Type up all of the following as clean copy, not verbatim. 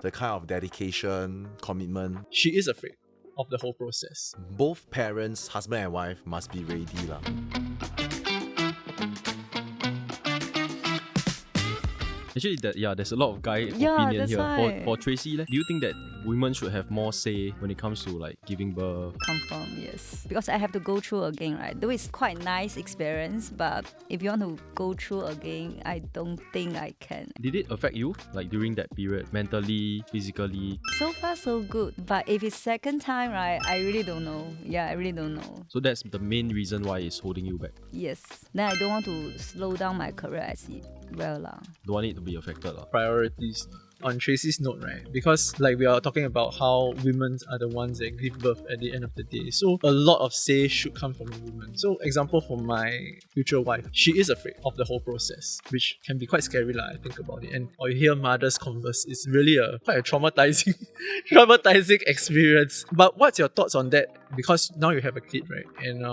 the kind of dedication, commitment. She is afraid of the whole process. Both parents, husband and wife, must be ready lah. Actually, there's a lot of guy Yeah, opinion that's here. why. For Tracy, do you think that women should have more say when it comes to like giving birth? Confirm, yes. Because I have to go through again, right? Though it's quite nice experience, but if you want to go through again, I don't think I can. Did it affect you like during that period, mentally, physically? So far, so good. But if it's second time, right, I really don't know. Yeah, I really don't know. So that's the main reason why it's holding you back. Yes. Then I don't want to slow down my career as well lah. Don't want it to be affected lah. Priorities. On Tracy's note, right? Because like we are talking about how women are the ones that give birth at the end of the day. So a lot of say should come from the woman. So example for my future wife, she is afraid of the whole process, which can be quite scary lah, I think about it. And or you hear mothers converse, it's really quite a traumatizing traumatizing experience. But what's your thoughts on that? Because now you have a kid, right? And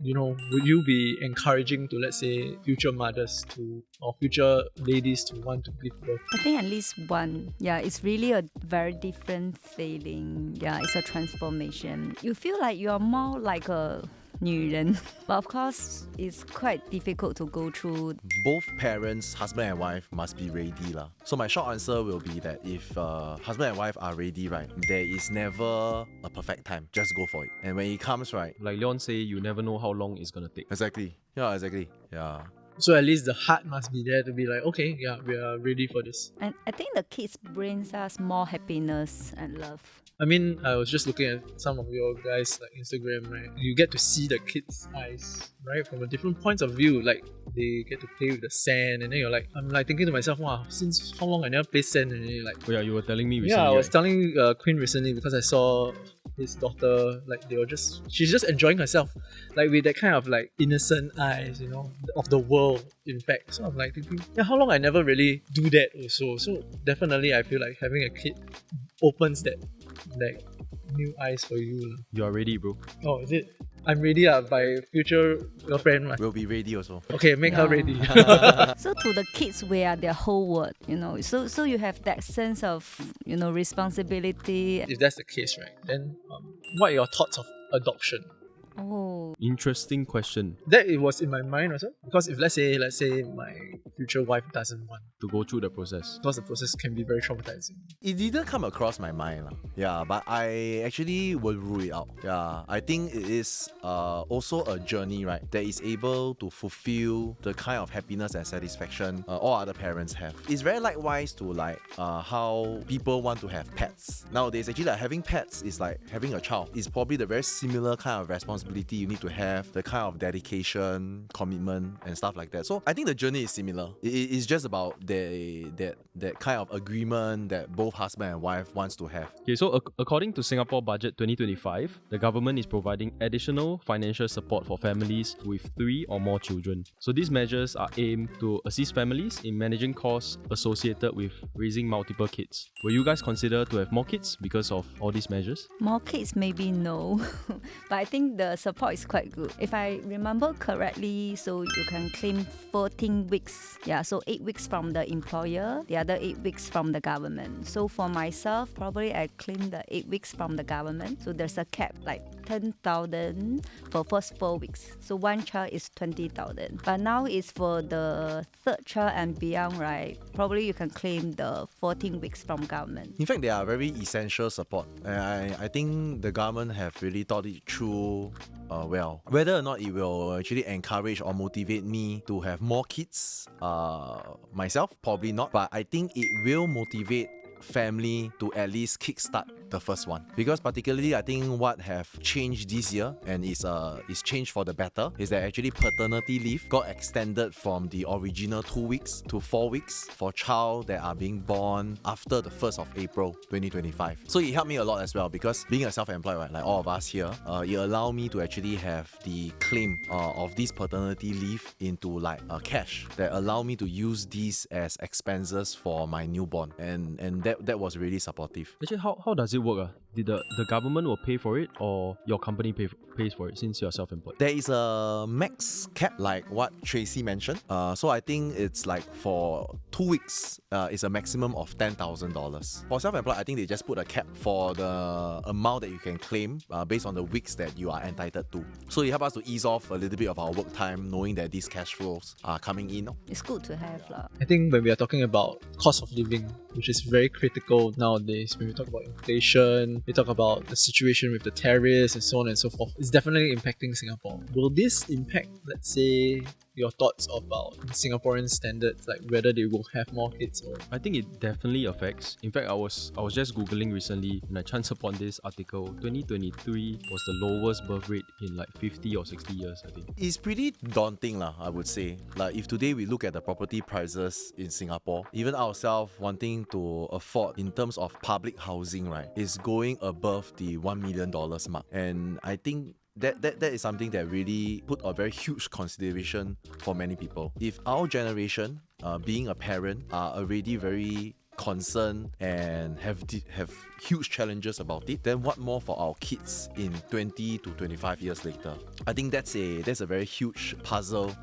would you be encouraging to, let's say, future mothers to or future ladies to want to give birth? I think at least one. Yeah, it's really a very different feeling. Yeah, it's a transformation. You feel like you are more like a 女人. But of course, it's quite difficult to go through. Both parents, husband and wife, must be ready lah. So my short answer will be that if husband and wife are ready, right, there is never a perfect time. Just go for it. And when it comes, right, Like Leon say, you never know how long it's gonna take. exactly. Yeah, exactly. Yeah. So at least the heart must be there to be like, okay, yeah, we are ready for this. And I think the kids brings us more happiness and love. I mean, I was just looking at some of your guys' like Instagram, right? You get to see the kids' eyes, right? From a different points of view. Like they get to play with the sand, and then I'm like thinking to myself, wow, since how long I never played sand? And then you're like, Oh yeah, you were telling me recently. yeah, I was right? telling Quinn recently because I saw his daughter, like she's just enjoying herself, like with that kind of like innocent eyes, of the world, in fact. So I'm like thinking, yeah, how long I never really do that also. So definitely I feel like having a kid opens that like new eyes for you. You are ready, bro. Oh, is it? I'm ready by future girlfriend. We'll be ready also. Okay, make her ready. So to the kids, we are their whole world, So you have that sense of, responsibility. If that's the case, right, then what are your thoughts of adoption? Oh, Interesting question That it was in my mind also, because if let's say my future wife doesn't want, to go through the process. because the process can be very traumatizing. It didn't come across my mind lah. Yeah, but I actually will rule it out. Yeah, I think it is also a journey, right, that is able to fulfill the kind of happiness and satisfaction all other parents have. It's very likewise to like how people want to have pets. Nowadays, actually, like having pets is like having a child. It's probably the very similar kind of responsibility you need to have, the kind of dedication, commitment, and stuff like that. So I think the journey is similar. It's just about that kind of agreement that both husband and wife wants to have. Okay, so according to Singapore Budget 2025, the government is providing additional financial support for families with 3 or more children. So these measures are aimed to assist families in managing costs associated with raising multiple kids. Will you guys consider to have more kids because of all these measures? more kids maybe no. But I think the support is quite good. If I remember correctly, so you can claim 14 weeks. Yeah, so 8 weeks from the employer, the other 8 weeks from the government. So for myself, probably I claim the 8 weeks from the government. So there's a cap like 10,000 for first 4 weeks. So one child is 20,000. But now it's for the third child and beyond, right? Probably you can claim the 14 weeks from government. In fact, they are very essential support. I think the government have really thought it through well. Whether or not it will actually encourage or motivate me to have more kids myself, probably not. But I think it will motivate family to at least kickstart the first one, because particularly I think what have changed this year and is changed for the better is that actually paternity leave got extended from the original 2 weeks to 4 weeks for child that are being born after the 1st of April 2025. So it helped me a lot as well, because being a self-employed, right, like all of us here, it allowed me to actually have the claim of this paternity leave into like cash that allow me to use these as expenses for my newborn, and that was really supportive. Actually, how does it it work? Did the government will pay for it, or your company pays for it since you're self-employed? There is a max cap, like what Tracy mentioned. So I think it's like for 2 weeks, it's a maximum of $10,000. For self-employed, I think they just put a cap for the amount that you can claim based on the weeks that you are entitled to. So it helps us to ease off a little bit of our work time, knowing that these cash flows are coming in. It's good to have lah. I think when we are talking about cost of living, which is very critical nowadays, when we talk about inflation, we talk about the situation with the tariffs and so on and so forth, it's definitely impacting Singapore. Will this impact, let's say, your thoughts about Singaporean standards, like whether they will have more kids? Or I think it definitely affects. In fact, I was just googling recently and I chanced upon this article. 2023 was the lowest birth rate in like 50 or 60 years, I think. It's pretty daunting lah, I would say. Like if today we look at the property prices in Singapore, even ourselves wanting to afford in terms of public housing, right, is going above the $1 million mark. And I think that is something that really put a very huge consideration for many people. If our generation, being a parent, are already very concerned and have huge challenges about it, then what more for our kids in 20 to 25 years later? I think that's a very huge puzzle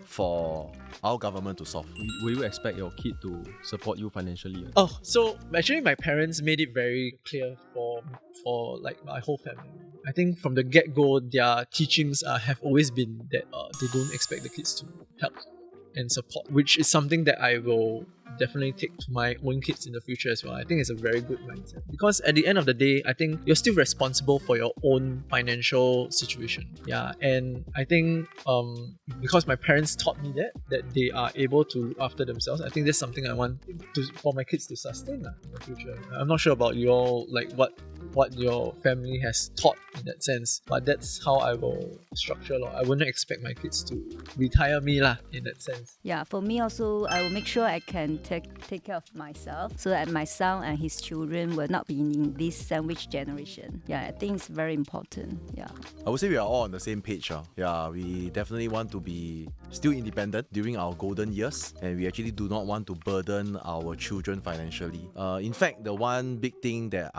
for our government to solve. Will you expect your kid to support you financially? oh, so actually my parents made it very clear for like my whole family. I think from the get-go, their teachings have always been that they don't expect the kids to help and support, which is something that I will definitely take to my own kids in the future as well. I think it's a very good mindset, because at the end of the day, I think you're still responsible for your own financial situation. Yeah, and I think because my parents taught me that they are able to look after themselves, I think that's something I want for my kids to sustain in the future. I'm not sure about you all, like what your family has taught in that sense, but that's how I will structure. I wouldn't expect my kids to retire me in that sense. Yeah, for me also, I will make sure I can take care of myself so that my son and his children will not be in this sandwich generation. Yeah, I think it's very important. Yeah. I would say we are all on the same page. Yeah, we definitely want to be still independent during our golden years, and we actually do not want to burden our children financially. In fact, the one big thing that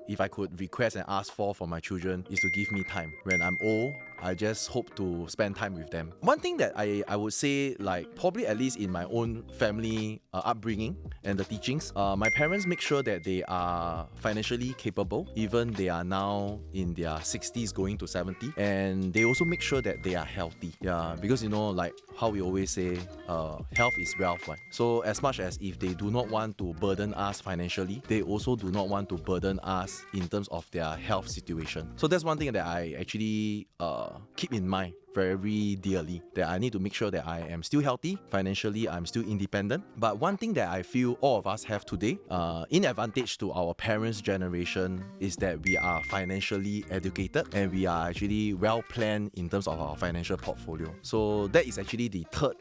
if I could request and ask for my children, is to give me time. When I'm old, I just hope to spend time with them. One thing that I would say, like probably at least in my own family upbringing and the teachings, my parents make sure that they are financially capable, even they are now in their 60s going to 70, and they also make sure that they are healthy. Yeah, because like how we always say, health is wealth, right? So as much as if they do not want to burden us financially, they also do not want to burden us in terms of their health situation. So that's one thing that I actually keep in mind very dearly, that I need to make sure that I am still healthy financially, I'm still independent. But one thing that I feel all of us have today, in advantage to our parents' generation, is that we are financially educated and we are actually well planned in terms of our financial portfolio. So that is actually the third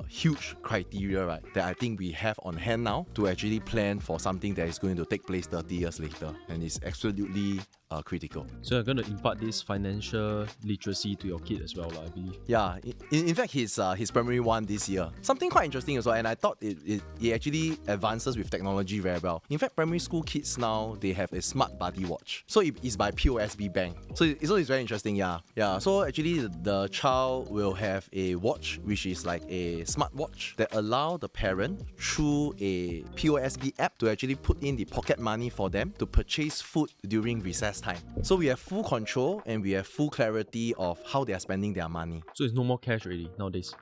huge criteria, right, that I think we have on hand now to actually plan for something that is going to take place 30 years later, and it's absolutely critical. So you're going to impart this financial literacy to your kid as well, I believe. Yeah, in fact, he's primary 1 this year. Something quite interesting as well, and I thought it actually advances with technology very well. In fact, primary school kids now, they have a smart body watch. So it is by POSB Bank. So it's very interesting, yeah. So actually, the child will have a watch, which is like a smart watch that allow the parent through a POSB app to actually put in the pocket money for them to purchase food during recess time. So we have full control and we have full clarity of how they are spending their money. So it's no more cash already nowadays?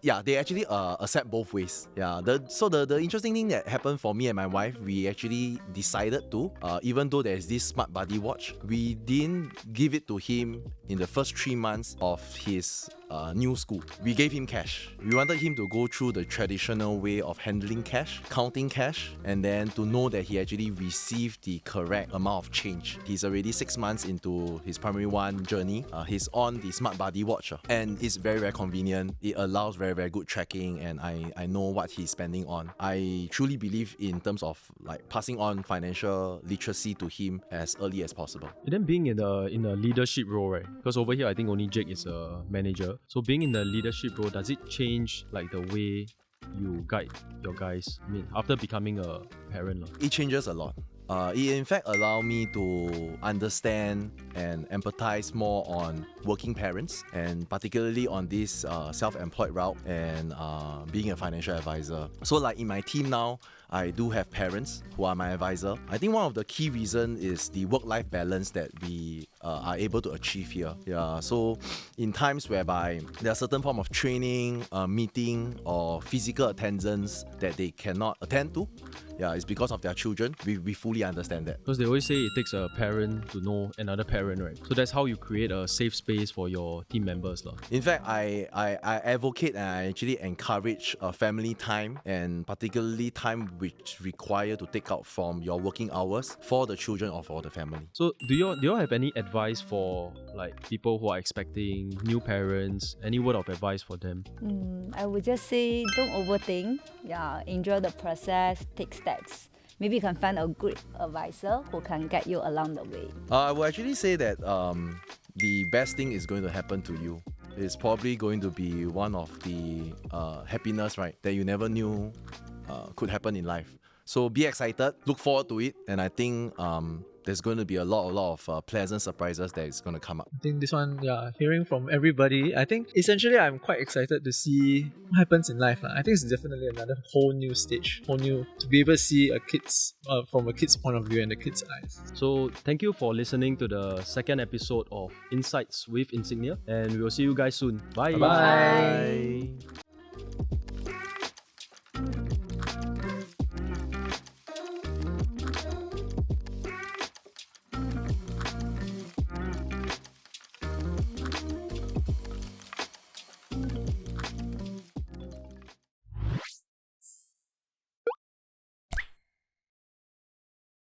Yeah, they actually accept both ways. Yeah, so the interesting thing that happened for me and my wife, we actually decided to, even though there's this smart body watch, we didn't give it to him in the first 3 months of his new school. We gave him cash. We wanted him to go through the traditional way of handling cash, counting cash, and then to know that he actually received the correct amount of change. He's already 6 months into his primary 1 journey. He's on the smart body watch, and it's very, very convenient. It allows very, very good tracking, and I know what he's spending on. I truly believe in terms of like passing on financial literacy to him as early as possible. And then being in a leadership role, right? Because over here I think only Jake is a manager. So being in the leadership role, does it change like the way you guide your guys? I mean, after becoming a parent? It changes a lot. It in fact allowed me to understand and empathize more on working parents, and particularly on this self-employed route and being a financial advisor. So like in my team now, I do have parents who are my advisor. I think one of the key reason is the work-life balance that we are able to achieve here. Yeah, so in times whereby there are certain form of training, meeting, or physical attendance that they cannot attend to, yeah, it's because of their children. We fully understand that. Because they always say it takes a parent to know another parent, right? So that's how you create a safe space for your team members. In fact, I advocate and I actually encourage family time, and particularly time which require to take out from your working hours for the children or for the family. So do you all have any advice for like people who are expecting, new parents? Any word of advice for them? I would just say don't overthink. Yeah, enjoy the process, take steps. Maybe you can find a good advisor who can guide you along the way. I will actually say that the best thing is going to happen to you. It's probably going to be one of the happiness, right, that you never knew could happen in life. So be excited, look forward to it, and I think there's going to be a lot of pleasant surprises that is going to come up. I think this one, yeah, hearing from everybody, I think essentially I'm quite excited to see what happens in life. I think it's definitely another whole new stage, to be able to see a kid's from a kid's point of view and the kid's eyes. So thank you for listening to the second episode of Insights with Insignia, and we will see you guys soon. Bye. Bye.